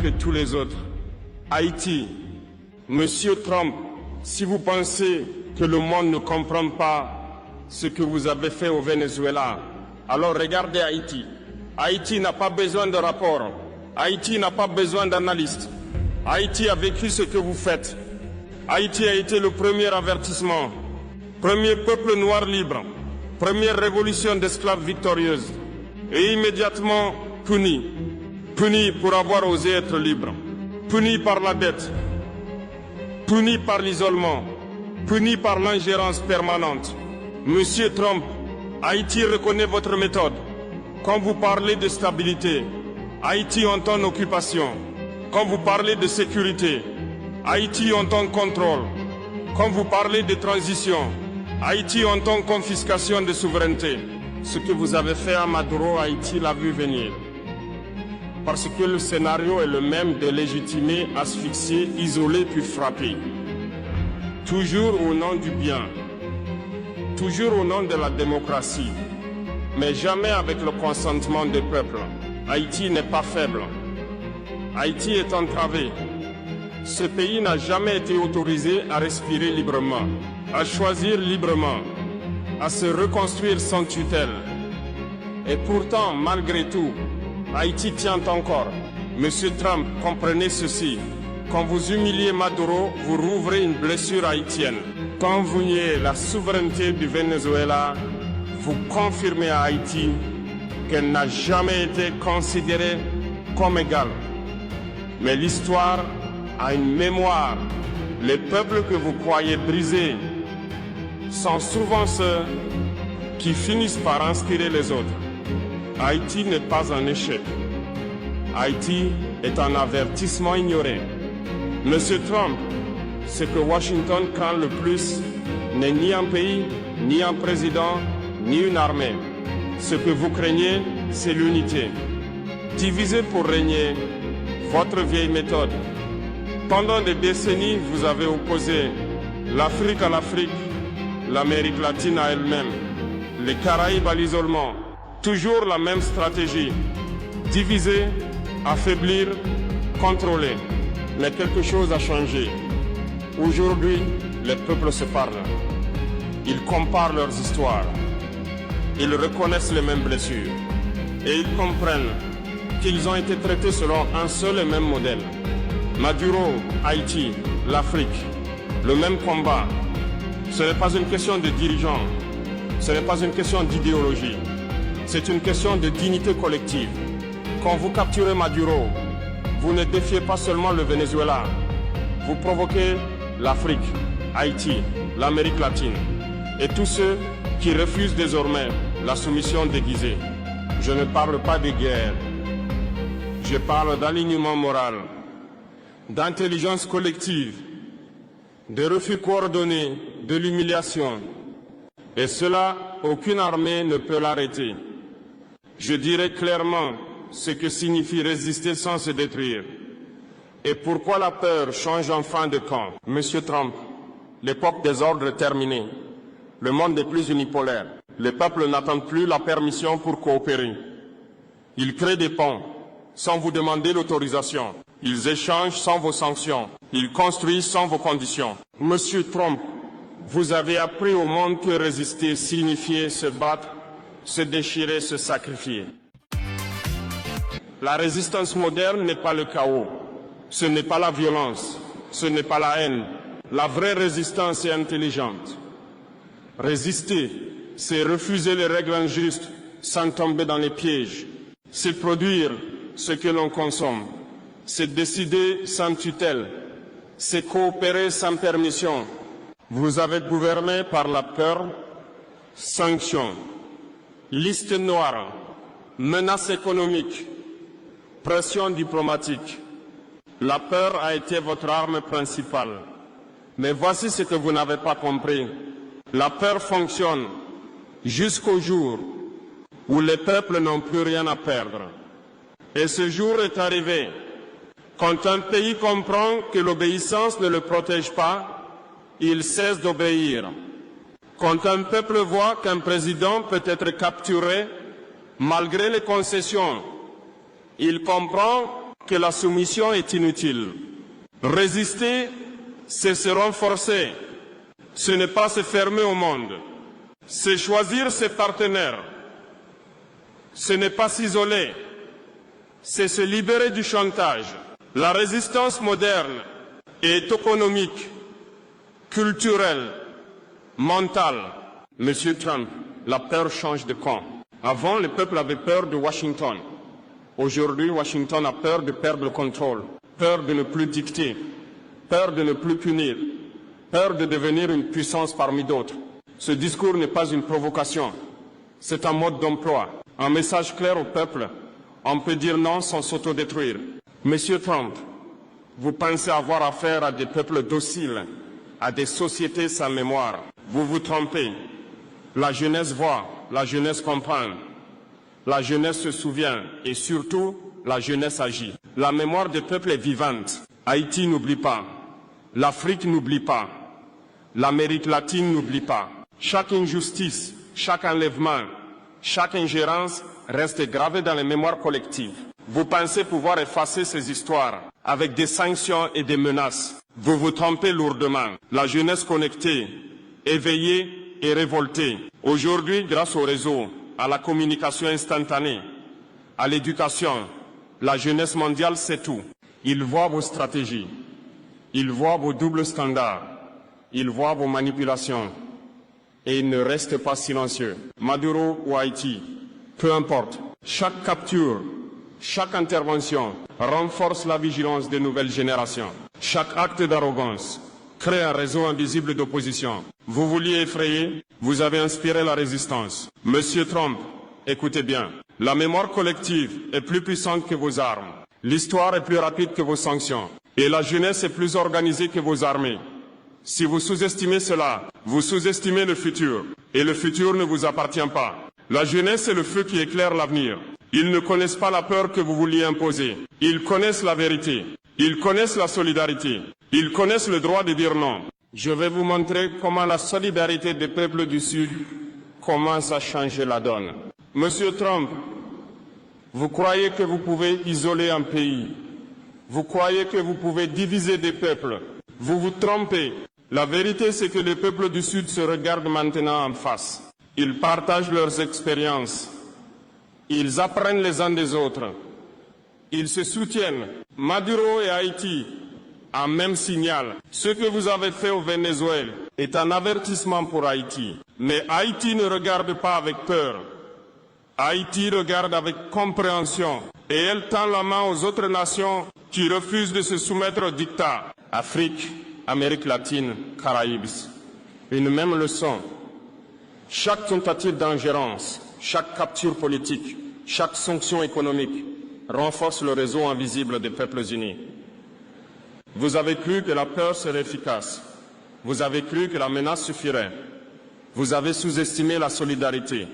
que tous les autres. Haïti, Monsieur Trump, si vous pensez que le monde ne comprend pas ce que vous avez fait au Venezuela, alors regardez Haïti. Haïti n'a pas besoin de rapport. Haïti n'a pas besoin d'analystes. Haïti a vécu ce que vous faites. Haïti a été le premier avertissement, premier peuple noir libre, première révolution d'esclaves victorieuse, et immédiatement puni. Puni pour avoir osé être libre, puni par la dette, puni par l'isolement, puni par l'ingérence permanente. Monsieur Trump, Haïti reconnaît votre méthode. Quand vous parlez de stabilité, Haïti entend occupation. Quand vous parlez de sécurité, Haïti entend contrôle. Quand vous parlez de transition, Haïti entend confiscation de souveraineté. Ce que vous avez fait à Maduro, Haïti l'a vu venir. Parce que le scénario est le même de légitimer, asphyxier, isoler puis frapper. Toujours au nom du bien, toujours au nom de la démocratie, mais jamais avec le consentement des peuples. Haïti n'est pas faible. Haïti est entravé. Ce pays n'a jamais été autorisé à respirer librement, à choisir librement, à se reconstruire sans tutelle. Et pourtant, malgré tout, Haïti tient encore. Monsieur Trump, comprenez ceci. Quand vous humiliez Maduro, vous rouvrez une blessure haïtienne. Quand vous niez la souveraineté du Venezuela, vous confirmez à Haïti qu'elle n'a jamais été considérée comme égale. Mais l'histoire a une mémoire. Les peuples que vous croyez brisés sont souvent ceux qui finissent par inspirer les autres. Haïti n'est pas un échec. Haïti est un avertissement ignoré. Monsieur Trump, ce que Washington craint le plus n'est ni un pays, ni un président, ni une armée. Ce que vous craignez, c'est l'unité. Diviser pour régner, votre vieille méthode. Pendant des décennies, vous avez opposé l'Afrique à l'Afrique, l'Amérique latine à elle-même, les Caraïbes à l'isolement. Toujours la même stratégie. Diviser, affaiblir, contrôler. Mais quelque chose a changé. Aujourd'hui, les peuples se parlent. Ils comparent leurs histoires. Ils reconnaissent les mêmes blessures. Et ils comprennent qu'ils ont été traités selon un seul et même modèle. Maduro, Haïti, l'Afrique, le même combat. Ce n'est pas une question de dirigeants. Ce n'est pas une question d'idéologie. C'est une question de dignité collective. Quand vous capturez Maduro, vous ne défiez pas seulement le Venezuela. Vous provoquez l'Afrique, Haïti, l'Amérique latine et tous ceux qui refusent désormais la soumission déguisée. Je ne parle pas de guerre. Je parle d'alignement moral, d'intelligence collective, de refus coordonné, de l'humiliation. Et cela, aucune armée ne peut l'arrêter. Je dirais clairement ce que signifie résister sans se détruire. Et pourquoi la peur change enfin de camp. Monsieur Trump, l'époque des ordres est terminée. Le monde n'est plus unipolaire. Les peuples n'attendent plus la permission pour coopérer. Ils créent des ponts sans vous demander l'autorisation. Ils échangent sans vos sanctions. Ils construisent sans vos conditions. Monsieur Trump, vous avez appris au monde que résister signifiait se battre, se déchirer, se sacrifier. La résistance moderne n'est pas le chaos. Ce n'est pas la violence. Ce n'est pas la haine. La vraie résistance est intelligente. Résister, c'est refuser les règles injustes sans tomber dans les pièges. C'est produire ce que l'on consomme. C'est décider sans tutelle. C'est coopérer sans permission. Vous avez gouverné par la peur, sanctions, liste noire, menaces économiques, pression diplomatique. La peur a été votre arme principale. Mais voici ce que vous n'avez pas compris. La peur fonctionne jusqu'au jour où les peuples n'ont plus rien à perdre. Et ce jour est arrivé. Quand un pays comprend que l'obéissance ne le protège pas, il cesse d'obéir. Quand un peuple voit qu'un président peut être capturé malgré les concessions, il comprend que la soumission est inutile. Résister, c'est se renforcer. Ce n'est pas se fermer au monde. C'est choisir ses partenaires. Ce n'est pas s'isoler. C'est se libérer du chantage. La résistance moderne est économique, culturelle, mentale. Monsieur Trump, la peur change de camp. Avant, le peuple avait peur de Washington. Aujourd'hui, Washington a peur de perdre le contrôle, peur de ne plus dicter, peur de ne plus punir, peur de devenir une puissance parmi d'autres. Ce discours n'est pas une provocation, c'est un mode d'emploi, un message clair au peuple. On peut dire non sans s'autodétruire. Monsieur Trump, vous pensez avoir affaire à des peuples dociles, à des sociétés sans mémoire. Vous vous trompez. La jeunesse voit, la jeunesse comprend, la jeunesse se souvient et surtout, la jeunesse agit. La mémoire des peuples est vivante. Haïti n'oublie pas. L'Afrique n'oublie pas. L'Amérique latine n'oublie pas. Chaque injustice, chaque enlèvement, chaque ingérence reste gravée dans les mémoires collectives. Vous pensez pouvoir effacer ces histoires avec des sanctions et des menaces. Vous vous trompez lourdement. La jeunesse connectée, éveillée et révoltée. Aujourd'hui, grâce au réseau, à la communication instantanée, à l'éducation, la jeunesse mondiale sait tout. Ils voient vos stratégies. Ils voient vos doubles standards. Ils voient vos manipulations. Et ils ne restent pas silencieux. Maduro ou Haïti, peu importe. Chaque capture, chaque intervention renforce la vigilance des nouvelles générations. Chaque acte d'arrogance crée un réseau invisible d'opposition. Vous vouliez effrayer, vous avez inspiré la résistance. Monsieur Trump, écoutez bien. La mémoire collective est plus puissante que vos armes. L'histoire est plus rapide que vos sanctions. Et la jeunesse est plus organisée que vos armées. Si vous sous-estimez cela, vous sous-estimez le futur. Et le futur ne vous appartient pas. La jeunesse est le feu qui éclaire l'avenir. Ils ne connaissent pas la peur que vous vouliez imposer. Ils connaissent la vérité. Ils connaissent la solidarité. Ils connaissent le droit de dire non. Je vais vous montrer comment la solidarité des peuples du Sud commence à changer la donne. Monsieur Trump, vous croyez que vous pouvez isoler un pays. Vous croyez que vous pouvez diviser des peuples. Vous vous trompez. La vérité, c'est que les peuples du Sud se regardent maintenant en face. Ils partagent leurs expériences. Ils apprennent les uns des autres. Ils se soutiennent. Maduro et Haïti, un même signal. Ce que vous avez fait au Venezuela est un avertissement pour Haïti. Mais Haïti ne regarde pas avec peur. Haïti regarde avec compréhension. Et elle tend la main aux autres nations qui refusent de se soumettre au dictat. Afrique, Amérique latine, Caraïbes. Une même leçon. Chaque tentative d'ingérence, chaque capture politique, chaque sanction économique renforce le réseau invisible des peuples unis. Vous avez cru que la peur serait efficace. Vous avez cru que la menace suffirait. Vous avez sous-estimé la solidarité.